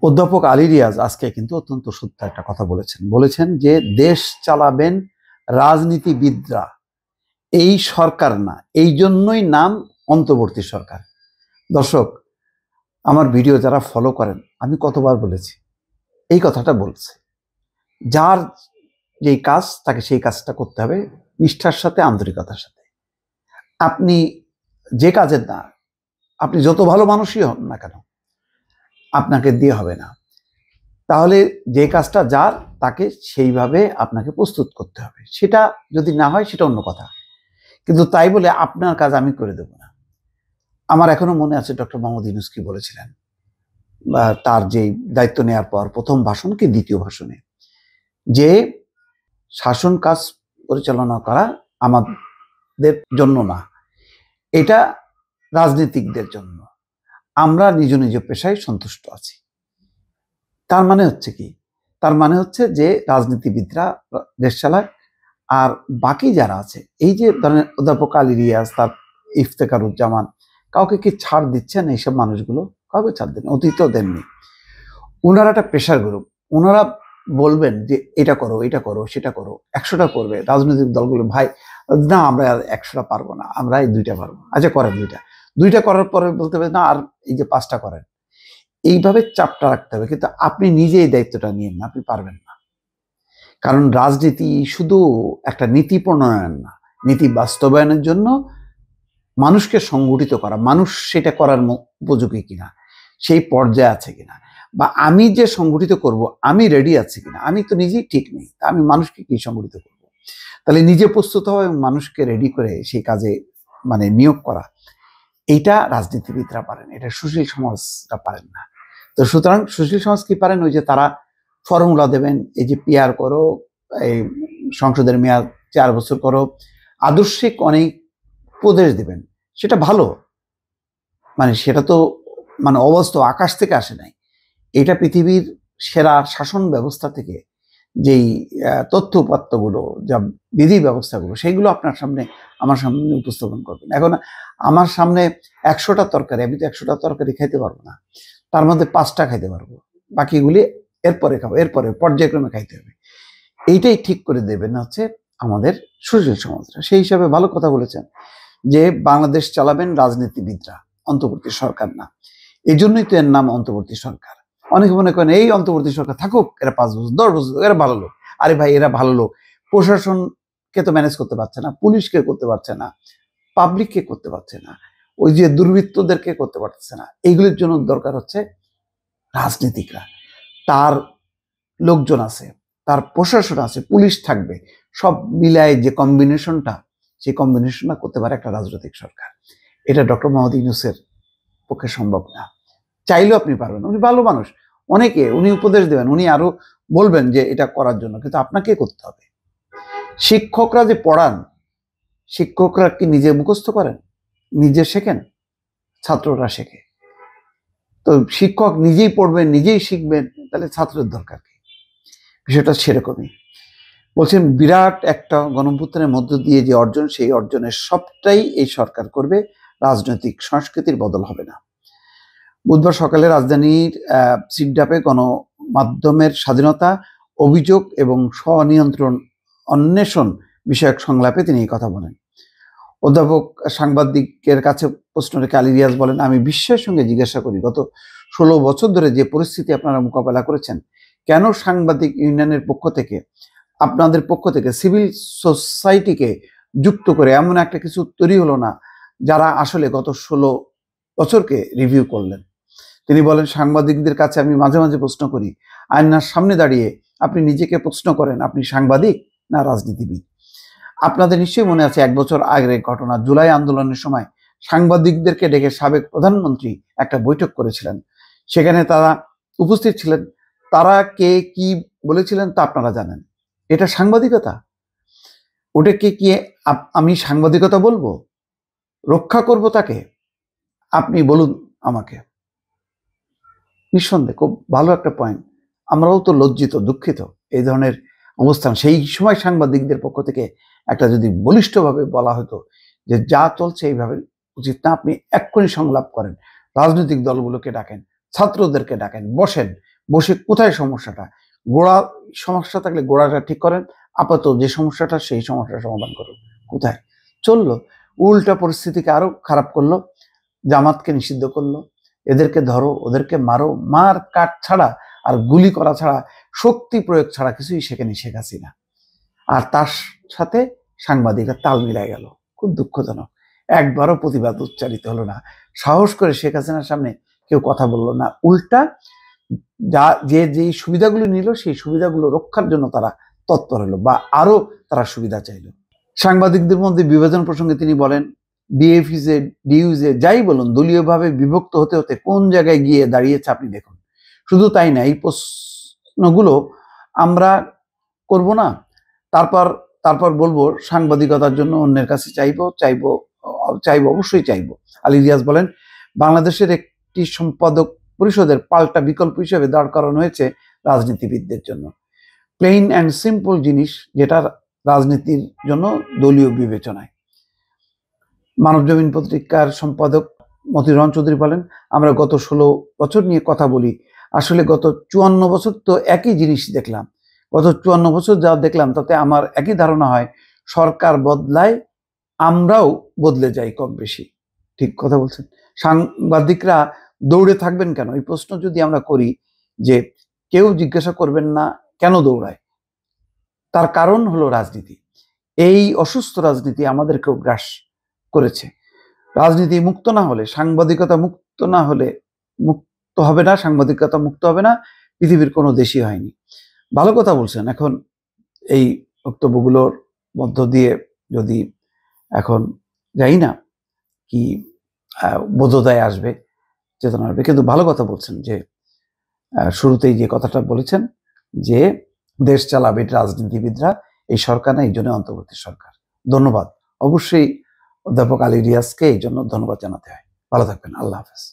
অধ্যাপক আলী রিয়াজ আজকে কিন্তু অত্যন্ত সত্য একটা কথা বলেছেন যে দেশ চালাবেন রাজনীতিবিদরা, এই সরকার না। এই জন্যই নাম অন্তর্বর্তী সরকার। দর্শক, আমার ভিডিও যারা ফলো করেন, আমি কতবার বলেছি এই কথাটা বলছে, যার যেই কাজ তাকে সেই কাজটা করতে হবে নিষ্ঠার সাথে, আন্তরিকতার সাথে। আপনি যে কাজের না, আপনি যত ভালো মানুষই হন না কেন, আপনাকে দিয়ে হবে না। তাহলে যে কাজটা যার, তাকে সেইভাবে আপনাকে প্রস্তুত করতে হবে। সেটা যদি না হয় সেটা অন্য কথা, কিন্তু তাই বলে আপনার কাজ আমি করে দেব না। আমার এখনো মনে আছে ডক্টর মোহাম্মদ ইউনূস কি বলেছিলেন, বা তার যে দায়িত্ব নেওয়ার পর প্রথম ভাষণ কি দ্বিতীয় ভাষণে, যে শাসন কাজ পরিচালনা করা আমাদের জন্য না, এটা রাজনীতিকদের জন্য। আমরা নিজ নিজ পেশায় সন্তুষ্ট আছি। তার মানে হচ্ছে কি? তার মানে হচ্ছে যে রাজনীতিবিদরা দেশ চালায়, আর বাকি যারা আছে, এই যে ধরেন অধ্যাপক আলী রিয়াজ, তার ইফতেখারুজ্জামান, কাউকে কি ছাড় দিচ্ছেন? এইসব মানুষগুলো কাউকে ছাড় দেন, অতীতও দেননি। ওনারা একটা প্রেশার গ্রুপ। ওনারা বলবেন যে এটা করো, এটা করো, সেটা করো, 100টা করবে। রাজনৈতিক দলগুলো ভাই না, আমরা 100টা পারবো না, আমরা এই 2টা পারবো। আচ্ছা করেন, 2টা করার পরে বলতে হবে না, আর এই যে 5টা করেন। এইভাবে চাপটা রাখতে হবে, কিন্তু আপনি নিজে এই দায়িত্বটা নিয়েন না, আপনি পারবেন না। কারণ রাজনীতি শুধু একটা নীতি প্রণয়ন না, নীতি বাস্তবায়নের জন্য মানুষকে সংগঠিত করা, মানুষ সেটা করার উপযোগী কিনা, সেই পর্যায়ে আছে কিনা, বা আমি যে সংগঠিত করব আমি রেডি আছি কিনা। আমি তো নিজেই ঠিক নেই, তা আমি মানুষকে কি সংগঠিত করব? তাহলে নিজে প্রস্তুত হওয়া এবং মানুষকে রেডি করে সেই কাজে নিয়োগ করা, এইটা রাজনীতিবিদরা পারেন, এটা সুশীল সমাজরা পারেন না। তো সুতরাং সুশীল সমাজ কি পারেন? ওই যে তারা ফর্মুলা দেবেন, এই যে পিআর করো, এই সংসদের মেয়াদ 4 বছর করো, আদর্শিক অনেক উপদেশ দেবেন। সেটা ভালো, সেটা তো অবাস্তব, আকাশ থেকে আসে নাই। এটা পৃথিবীর সেরা শাসন ব্যবস্থা থেকে যেই তথ্য উপাত্তগুলো, যা বিধি ব্যবস্থাগুলো, সেইগুলো আপনার সামনে, আমার সামনে উপস্থাপন করবেন। এখন আমার সামনে 100টা তরকারি, আমি তো 100টা তরকারি খাইতে পারবো না, তার মধ্যে 5টা খাইতে পারবো, বাকিগুলি এরপরে খাবো, এরপরে পর্যায়ক্রমে খাইতে হবে। এইটাই ঠিক করে দেবেন হচ্ছে আমাদের সুশীল সমাজরা। সেই হিসাবে ভালো কথা বলেছেন যে বাংলাদেশ চালাবেন রাজনীতিবিদরা, অন্তর্বর্তী সরকার না। এই জন্যই তো এর নাম অন্তর্বর্তী সরকার। অনেকে মনে করেন এই অন্তর্বর্তী সরকার থাকুক, এরা 5 বছর 10 বছর, এরা ভালো লোক। আরে ভাই, এরা ভালো লোক, প্রশাসনকে তো ম্যানেজ করতে পারছে না, পুলিশকে করতে পারছে না, পাবলিককে করতে পারছে না, ওই যে দুর্বৃত্তদেরকে করতে পারছে না। এইগুলির জন্য দরকার হচ্ছে রাজনীতিকরা, তার লোকজন আছে, তার প্রশাসন আছে, পুলিশ থাকবে, সব মিলায় যে কম্বিনেশনটা, সেই কম্বিনেশনটা করতে পারে একটা রাজনৈতিক সরকার। এটা ডক্টর মোহাম্মদ ইউনূসের পক্ষে সম্ভব না। চাইলেও আপনি পারবেন, উনি ভালো মানুষ, অনেকে উনি উপদেশ দেবেন, উনি আরো বলবেন যে এটা করার জন্য, কিন্তু আপনাকে করতে হবে। শিক্ষকরা যে পড়ান, শিক্ষকরা কি নিজে মুখস্থ করেন? নিজে শেখেন? ছাত্ররা শেখে। তো শিক্ষক নিজেই পড়বেন, নিজেই শিখবেন, তাহলে ছাত্রের দরকার কি? বিষয়টা সেরকমই। বলছেন বিরাট একটা গণঅভ্যুত্থানের মধ্য দিয়ে যে অর্জন, সেই অর্জনের সবটাই এই সরকার করবে, রাজনৈতিক সংস্কৃতির বদল হবে না। বুধবার সকালে রাজধানীর সিডাপে গণমাধ্যমের স্বাধীনতা, অভিযোগ এবং স্বনিয়ন্ত্রণ অন্বেষণ বিষয়ক সংলাপে তিনি এই কথা বলেন। অধ্যাপক সাংবাদিকের কাছে প্রশ্ন রেখে আলী রিয়াজ বলেন, আমি বিস্ময়ের সঙ্গে জিজ্ঞাসা করি, গত 16 বছর ধরে যে পরিস্থিতি আপনারা মোকাবেলা করেছেন, কেন সাংবাদিক ইউনিয়নের পক্ষ থেকে, আপনাদের পক্ষ থেকে সিভিল সোসাইটিকে যুক্ত করে এমন একটা কিছু তৈরি হলো না, যারা আসলে গত 16 বছরকে রিভিউ করলেন। তিনি বলেন, সাংবাদিকদের কাছে আমি মাঝে মাঝে প্রশ্ন করি, আয়নার সামনে দাঁড়িয়ে আপনি নিজেকে প্রশ্ন করেন, আপনি সাংবাদিক না রাজনীতিবিদ? আপনাদের নিশ্চয়ই মনে আছে 1 বছর আগের ঘটনা, জুলাই আন্দোলনের সময় সাংবাদিকদেরকে ডেকে সাবেক প্রধানমন্ত্রী একটা বৈঠক করেছিলেন। সেখানে তারা উপস্থিত ছিলেন, তারা কে কি বলেছিলেন তা আপনারা জানেন। এটা সাংবাদিকতা? ওটাকে কি আমি সাংবাদিকতা বলবো? রক্ষা করব তাকে? আপনি বলুন আমাকে। নিঃসন্দেহে খুব ভালো একটা পয়েন্ট। আমরাও তো লজ্জিত, দুঃখিত এই ধরনের অবস্থান। সেই সময় সাংবাদিকদের পক্ষ থেকে একটা যদি বলিষ্ঠভাবে বলা হতো যে যা চলছে এইভাবে উচিত না, আপনি এক্ষুনি সংলাপ করেন, রাজনৈতিক দলগুলোকে ডাকেন, ছাত্রদেরকে ডাকেন, বসেন, বসে কোথায় সমস্যাটা, গোড়া সমস্যা থাকলে গোড়াটা ঠিক করেন, আপাতত যে সমস্যাটা সেই সমস্যার সমাধান করুন। কোথায় চললো? উল্টা পরিস্থিতিকে আরো খারাপ করলো, জামাতকে নিষিদ্ধ করলো, এদেরকে ধরো ওদেরকে মারো, মার কাট ছাড়া আর গুলি করা ছাড়া, শক্তি প্রয়োগ ছাড়া কিছুই শেখেনি শেখ হাসিনা। আর তার সাথে সাংবাদিকরা তাল মিলাই গেল। খুব দুঃখজনক, একবারও প্রতিবাদ উচ্চারিত হলো না, সাহস করে শেখ হাসিনার সামনে কেউ কথা বললো না। উল্টা যেই সুবিধাগুলো নিল সেই সুবিধাগুলো রক্ষার জন্য তারা তৎপর হলো, বা আরো তারা সুবিধা চাইলো। সাংবাদিকদের মধ্যে বিভাজন প্রসঙ্গে তিনি বলেন, বিএফইউজে ডিইউজে যাই বলুন, দলীয়ভাবে বিভক্ত হতে হতে কোন জায়গায় গিয়ে দাঁড়িয়েছে আপনি দেখুন। শুধু তাই না, এই প্রশ্নগুলো আমরা করব না, তারপর বলবো সাংবাদিকতার জন্য অন্যের কাছে চাইবো, অবশ্যই চাইবো। আলী রিয়াজ বলেন, বাংলাদেশের একটি সম্পাদক পরিষদের পাল্টা বিকল্প হিসেবে দাঁড় করানো হয়েছে রাজনীতিবিদদের জন্য। প্লেইন অ্যান্ড সিম্পল জিনিস, যেটা রাজনীতির জন্য দলীয় বিবেচনায়। মানবজমিন পত্রিকার সম্পাদক মতিউর রহমান চৌধুরী বলেন, আমরা গত 16 বছর নিয়ে কথা বলি, আসলে গত 54 বছর তো একই জিনিস দেখলাম। গত 54 বছর যা দেখলাম তাতে আমার একই ধারণা হয়, সরকার বদলায়, আমরাও বদলে যাই কম বেশি। ঠিক কথা বলছেন। সাংবাদিকরা দৌড়ে থাকবেন কেন, এই প্রশ্ন যদি আমরা করি, যে কেউ জিজ্ঞাসা করবেন না কেন দৌড়ায়, তার কারণ হলো রাজনীতি। এই অসুস্থ রাজনীতি আমাদেরকেও গ্রাস করেছে। রাজনীতি মুক্ত না হলে, সাংবাদিকতা মুক্ত না হলে, মুক্ত হবে না, সাংবাদিকতা মুক্ত হবে না, পৃথিবীর কোনো দেশই হয়নি। ভালো কথা বলছেন। এখন এই বক্তব্যগুলোর মধ্য দিয়ে যদি এখন যাই না কি বোধোদয় আসবে, চেতনা আসবে, কিন্তু ভালো কথা বলছেন যে শুরুতেই যে কথাটা বলেছেন যে দেশ চালাবে রাজনীতিবিদরা, এই সরকার না, এই জন্য অন্তর্বর্তী সরকার। ধন্যবাদ। অবশ্যই অধ্যাপক আলী রিয়াজকে এই জন্য ধন্যবাদ জানাতে হয়। ভালো থাকবেন। আল্লাহ হাফেজ।